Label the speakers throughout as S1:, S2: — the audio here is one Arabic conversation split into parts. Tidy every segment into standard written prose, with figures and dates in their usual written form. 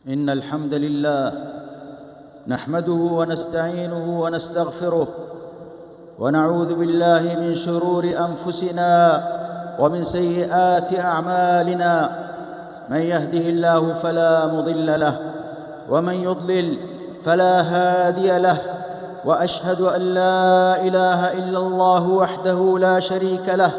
S1: إن الحمد لله نحمده ونستعينه ونستغفره، ونعوذ بالله من شرور أنفسنا ومن سيئات أعمالنا. من يهده الله فلا مضل له، ومن يضلل فلا هادي له. وأشهد أن لا إله إلا الله وحده لا شريك له،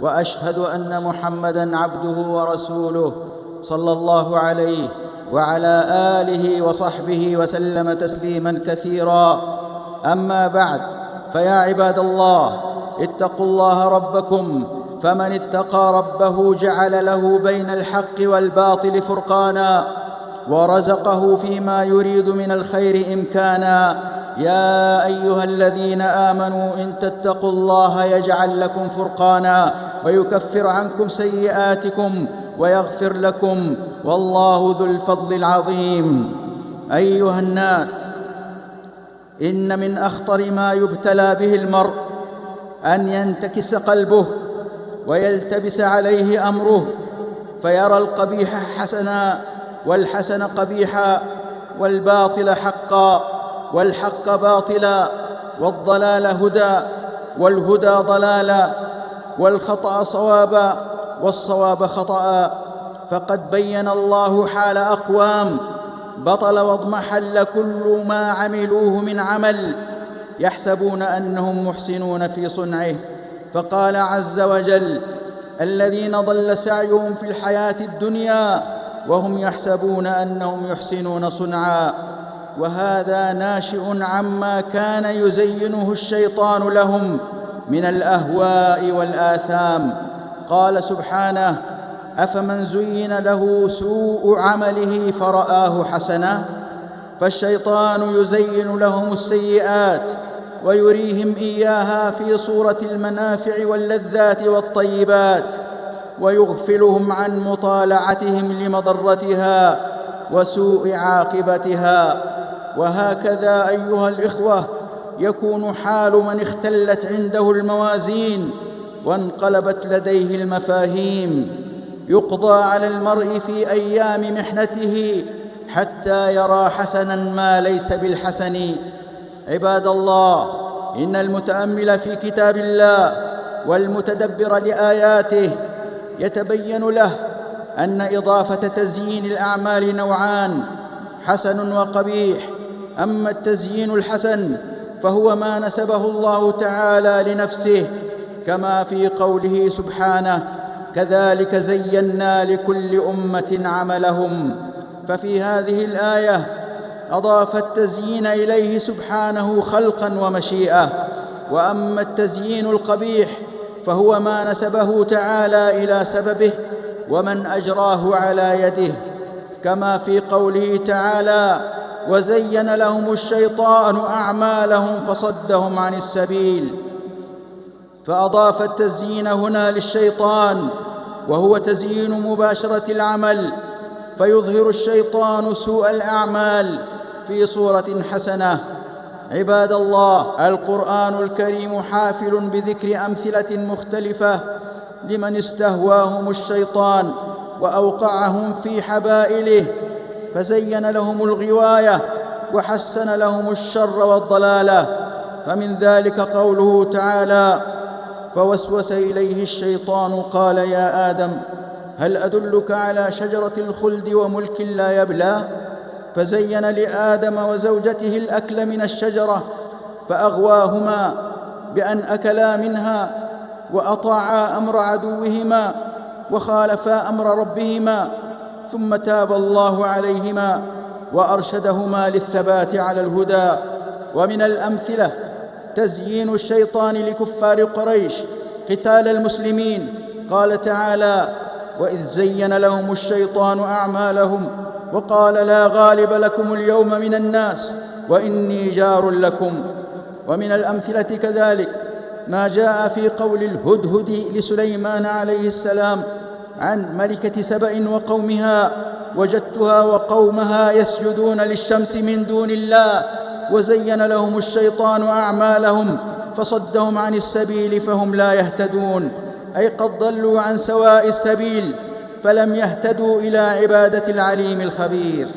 S1: وأشهد أن محمدًا عبده ورسوله صلى الله عليه وعلى آله وصحبه وسلم تسليماً كثيراً. أما بعد، فيا عباد الله، اتقوا الله ربكم، فمن اتقى ربه جعل له بين الحق والباطل فرقاناً، ورزقه فيما يريد من الخير إمكاناً. يا أيها الذين آمنوا إن تتقوا الله يجعل لكم فرقاناً ويكفر عنكم سيئاتكم ويغفر لكم، والله ذو الفضل العظيم. أيها الناس، إن من أخطر ما يبتلى به المرء أن ينتكس قلبه ويلتبس عليه أمره، فيرى القبيح حسناً والحسن قبيحاً، والباطل حقاً والحق باطلاً، والضلال هدى والهدى ضلالاً، والخطأ صواباً والصواب خطأ. فقد بين الله حال أقوام بطل واضمحل كل ما عملوه من عمل، يحسبون أنهم محسنون في صنعه. فقال عز وجل: الذين ضل سعيهم في الحياة الدنيا وهم يحسبون أنهم يحسنون صنعا. وهذا ناشئ عما كان يزينه الشيطان لهم من الأهواء والآثام. قال سبحانه: أفمن زين له سوء عمله فرآه حسنا. فالشيطان يزين لهم السيئات ويريهم إياها في صورة المنافع واللذات والطيبات، ويغفلهم عن مطالعتهم لمضرتها وسوء عاقبتها. وهكذا أيها الإخوة يكون حال من اختلت عنده الموازين وانقلبت لديه المفاهيم. يقضى على المرء في أيام محنته حتى يرى حسناً ما ليس بالحسن. عباد الله، إن المتأمل في كتاب الله والمتدبر لآياته يتبين له أن إضافة تزيين الأعمال نوعان: حسن وقبيح. أما التزيين الحسن فهو ما نسبه الله تعالى لنفسه، كما في قوله سبحانه: كذلك زينا لكل أمة عملهم. ففي هذه الآية أضاف التزيين إليه سبحانه خلقاً ومشيئة. وأما التزيين القبيح فهو ما نسبه تعالى إلى سببه ومن أجراه على يده، كما في قوله تعالى: وزين لهم الشيطان أعمالهم فصدهم عن السبيل. فأضاف التزيين هنا للشيطان، وهو تزيين مباشرة العمل، فيظهر الشيطان سوء الأعمال في صورة حسنة. عباد الله، القرآن الكريم حافل بذكر أمثلة مختلفة لمن استهواهم الشيطان وأوقعهم في حبائله، فزين لهم الغواية وحسن لهم الشر والضلالة. فمن ذلك قوله تعالى: فوسوس إليه الشيطان قال يا آدم هل أدلك على شجرة الخلد وملك لا يبلى. فزين لآدم وزوجته الأكل من الشجرة فأغواهما بأن أكلا منها وأطاعا أمر عدوهما وخالفا أمر ربهما، ثم تاب الله عليهما وأرشدهما للثبات على الهدى. ومن الأمثلة تزيين الشيطان لكفار قريش قتال المسلمين. قال تعالى: وإذ زين لهم الشيطان أعمالهم وقال لا غالب لكم اليوم من الناس وإني جار لكم. ومن الأمثلة كذلك ما جاء في قول الهدهد لسليمان عليه السلام عن ملكة سبأ وقومها: وجدتها وقومها يسجدون للشمس من دون الله وزين لهم الشيطان أعمالهم فصدهم عن السبيل فهم لا يهتدون. أي قد ضلوا عن سواء السبيل فلم يهتدوا إلى عبادة العليم الخبير.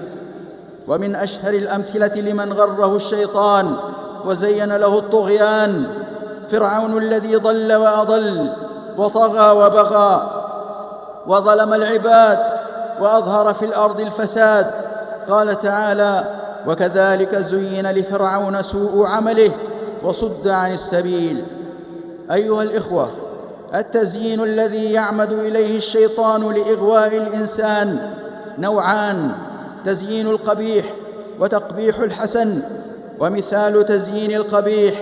S1: ومن أشهر الأمثلة لمن غره الشيطان وزين له الطغيان فرعون الذي ضل وأضل وطغى وبغى وظلم العباد وأظهر في الأرض الفساد. قال تعالى: وكذلك زين لفرعون سوء عمله وصد عن السبيل. أيها الإخوة، التزيين الذي يعمد إليه الشيطان لإغواء الإنسان نوعان: تزيين القبيح وتقبيح الحسن. ومثال تزيين القبيح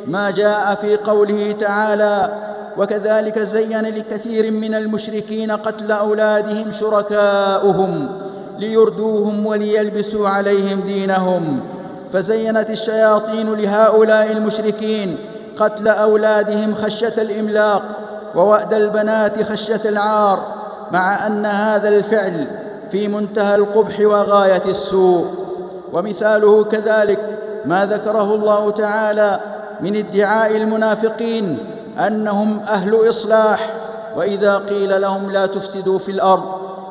S1: ما جاء في قوله تعالى: وكذلك زين لكثير من المشركين قتل أولادهم شركاؤهم ليردوهم وليلبسوا عليهم دينهم. فزينت الشياطين لهؤلاء المشركين قتل أولادهم خشية الإملاق ووأد البنات خشية العار، مع أن هذا الفعل في منتهى القبح وغاية السوء. ومثاله كذلك ما ذكره الله تعالى من ادعاء المنافقين أنهم أهل إصلاح، وإذا قيل لهم لا تفسدوا في الأرض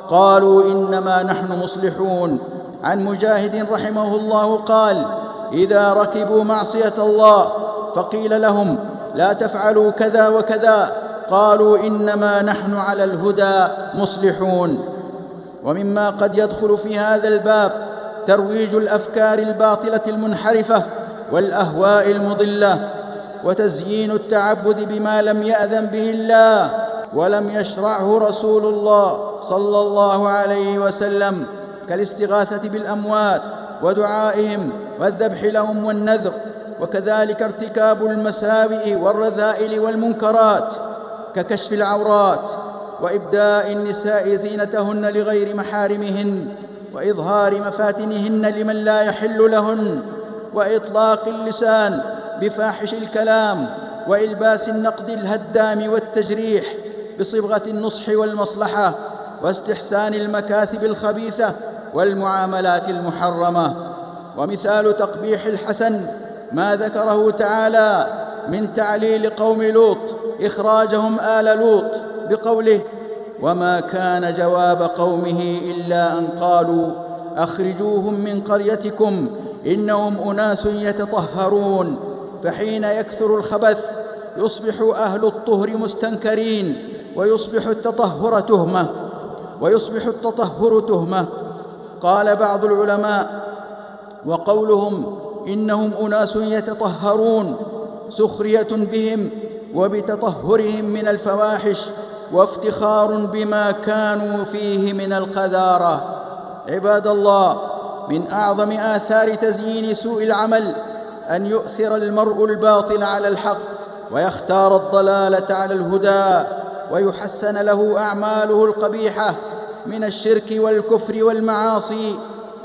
S1: قالوا إنما نحن مصلحون. عن مجاهد رحمه الله قال: إذا ركبوا معصية الله فقيل لهم لا تفعلوا كذا وكذا قالوا إنما نحن على الهدى مصلحون. ومما قد يدخل في هذا الباب ترويج الأفكار الباطلة المنحرفة والأهواء المضلة، وتزيين التعبد بما لم يأذن به الله ولم يشرعه رسول الله صلى الله عليه وسلم، كالاستغاثة بالأموات ودعائهم والذبح لهم والنذر. وكذلك ارتكاب المساوئ والرذائل والمنكرات ككشف العورات وإبداء النساء زينتهن لغير محارمهن وإظهار مفاتنهن لمن لا يحل لهن، وإطلاق اللسان بفاحش الكلام وإلباس النقد الهدام والتجريح بصبغة النصح والمصلحة، واستحسان المكاسب الخبيثة والمعاملات المحرمة. ومثال تقبيح الحسن ما ذكره تعالى من تعليل قوم لوط إخراجهم آل لوط بقوله: وما كان جواب قومه إلا أن قالوا أخرجوهم من قريتكم إنهم أناس يتطهرون. فحين يكثر الخبث يصبح أهل الطهر مستنكرين ويصبح التطهر تهمة. قال بعض العلماء: وقولهم إنهم أناس يتطهرون سخرية بهم وبتطهرهم من الفواحش وافتخار بما كانوا فيه من القذارة. عباد الله، من أعظم آثار تزيين سوء العمل أن يؤثر المرء الباطل على الحق ويختار الضلالة على الهدى، ويحسن له أعماله القبيحة من الشرك والكفر والمعاصي.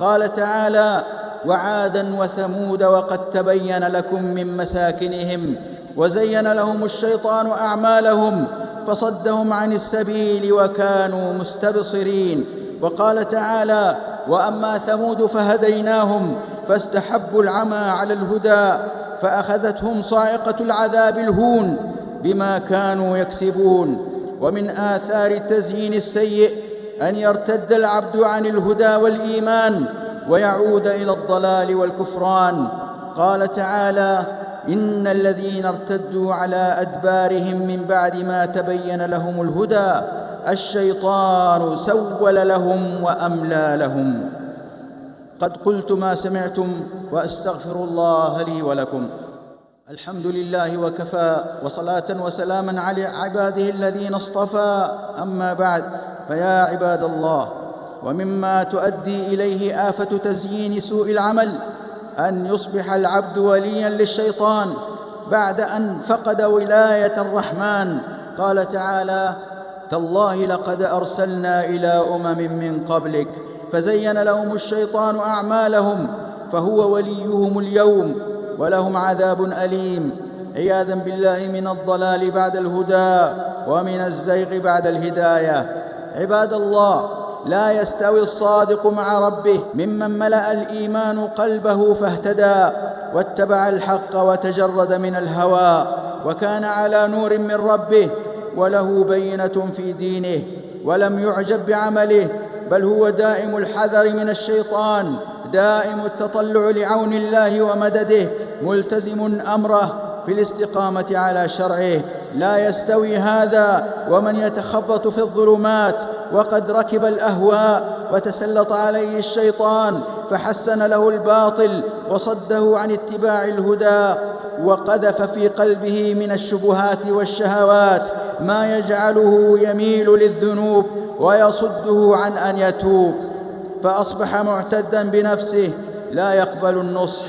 S1: قال تعالى: وعادا وثمود وقد تبين لكم من مساكنهم وزين لهم الشيطان أعمالهم فصدهم عن السبيل وكانوا مستبصرين. وقال تعالى: وأما ثمود فهديناهم فاستحبوا العمى على الهدى فأخذتهم صاعقة العذاب الهون بما كانوا يكسبون. ومن آثار التزيين السيء أن يرتد العبد عن الهدى والإيمان ويعود إلى الضلال والكفران. قال تعالى: إن الذين ارتدوا على أدبارهم من بعد ما تبين لهم الهدى الشيطان سول لهم وأملى لهم. قد قلت ما سمعتم وأستغفر الله لي ولكم. الحمد لله وكفى، وصلاة وسلاما على عباده الذين اصطفى. أما بعد، فيا عباد الله، ومما تؤدي إليه آفة تزيين سوء العمل أن يصبح العبد ولياً للشيطان بعد أن فقد ولاية الرحمن. قال تعالى: تالله لقد أرسلنا إلى من قبلك فزين لهم الشيطان أعمالهم فهو وليهم اليوم ولهم عذاب أليم. عياذا بالله من الضلال بعد الهدى ومن الزيغ بعد الهداية. عباد الله، لا يستوي الصادق مع ربه ممن ملأ الإيمان قلبه فاهتدى واتبع الحق وتجرد من الهوى وكان على نور من ربه وله بينة في دينه ولم يعجب بعمله، بل هو دائم الحذر من الشيطان دائم التطلع لعون الله ومدده، ملتزم أمره في الاستقامة على شرعه. لا يستوي هذا ومن يتخبط في الظلمات وقد ركب الأهواء وتسلط عليه الشيطان فحسن له الباطل وصده عن اتباع الهدى، وقذف في قلبه من الشبهات والشهوات ما يجعله يميل للذنوب ويصده عن أن يتوب، فأصبح معتداً بنفسه لا يقبل النصح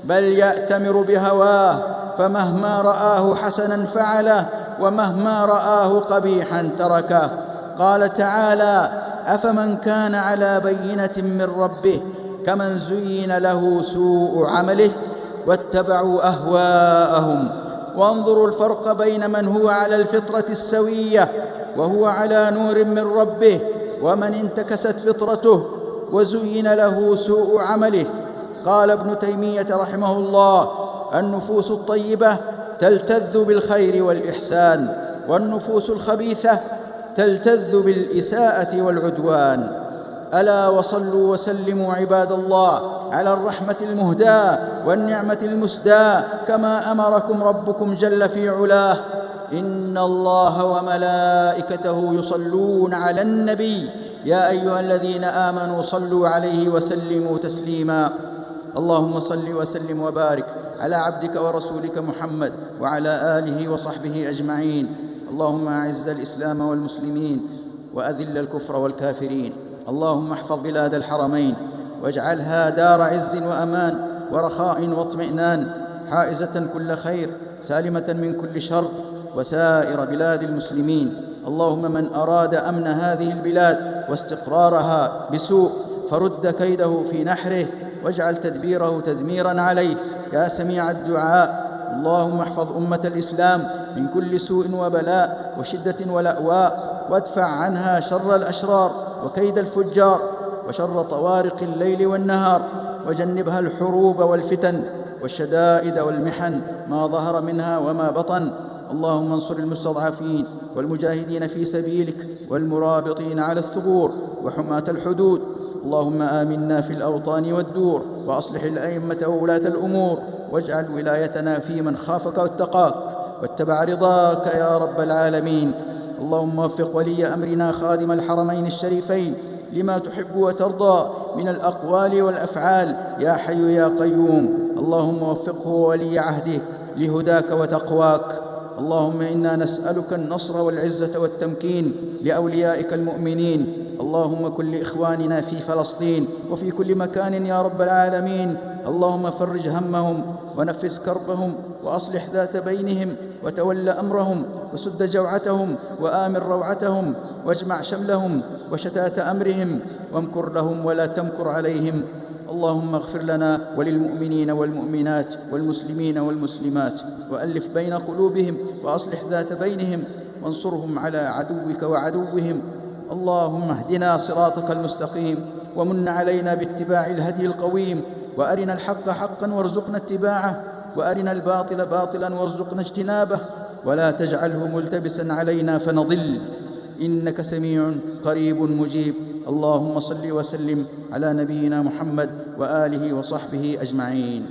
S1: بل يأتمر بهواه، فمهما رآه حسناً فعله ومهما رآه قبيحاً تركه. قال تعالى: أفمن كان على بينة من ربه كمن زين له سوء عمله واتبعوا أهواءهم. وانظروا الفرق بين من هو على الفطرة السوية وهو على نور من ربه ومن انتكست فطرته وزين له سوء عمله. قال ابن تيمية رحمه الله: النفوس الطيبة تلتذ بالخير والإحسان، والنفوس الخبيثة تلتذ بالإساءة والعدوان. ألا وصلوا وسلموا عباد الله على الرحمة المهداة والنعمة المسداة كما أمركم ربكم جل في علاه: إن الله وملائكته يصلون على النبي يا أيها الذين آمنوا صلوا عليه وسلموا تسليما. اللهم صل وسلم وبارك على عبدك ورسولك محمد وعلى آله وصحبه أجمعين. اللهم أعز الإسلام والمسلمين وأذل الكفر والكافرين. اللهم احفظ بلاد الحرمين واجعلها دار عز وأمان ورخاء واطمئنان، حائزة كل خير سالمة من كل شر، وسائر بلاد المسلمين. اللهم من أراد أمن هذه البلاد واستقرارها بسوء فرد كيده في نحره واجعل تدبيره تدميراً عليه يا سميع الدعاء. اللهم احفظ أمة الإسلام من كل سوء وبلاء وشدة ولأواء، وادفع عنها شر الأشرار وكيد الفجار وشر طوارق الليل والنهار، وجنبها الحروب والفتن والشدائد والمحن ما ظهر منها وما بطن. اللهم انصر المستضعفين والمجاهدين في سبيلك والمرابطين على الثغور وحماة الحدود. اللهم آمنا في الأوطان والدور، وأصلح الأئمة وولاة الأمور، واجعل ولايتنا في من خافك واتقاك واتبع رضاك يا رب العالمين. اللهم وفق ولي أمرنا خادم الحرمين الشريفين لما تحب وترضى من الأقوال والأفعال يا حي يا قيوم. اللهم وفقه وولي عهده لهداك وتقواك. اللهم إنا نسألك النصر والعزة والتمكين لأوليائك المؤمنين. اللهم كن لإخواننا في فلسطين وفي كل مكان يا رب العالمين. اللهم فرج همهم ونفس كربهم وأصلح ذات بينهم وتول أمرهم وسد جوعتهم وآمن روعتهم واجمع شملهم وشتات أمرهم وامكر لهم ولا تمكر عليهم. اللهم اغفر لنا وللمؤمنين والمؤمنات والمسلمين والمسلمات، وألف بين قلوبهم وأصلح ذات بينهم، وانصرهم على عدوك وعدوهم. اللهم اهدنا صراطك المستقيم، ومن علينا باتباع الهدي القويم، وأرنا الحق حقا وارزقنا اتباعه، وأرنا الباطل باطلا وارزقنا اجتنابه، ولا تجعله ملتبسا علينا فنضل، إنك سميع قريب مجيب. اللهم صل وسلم على نبينا محمد وآله وصحبه أجمعين.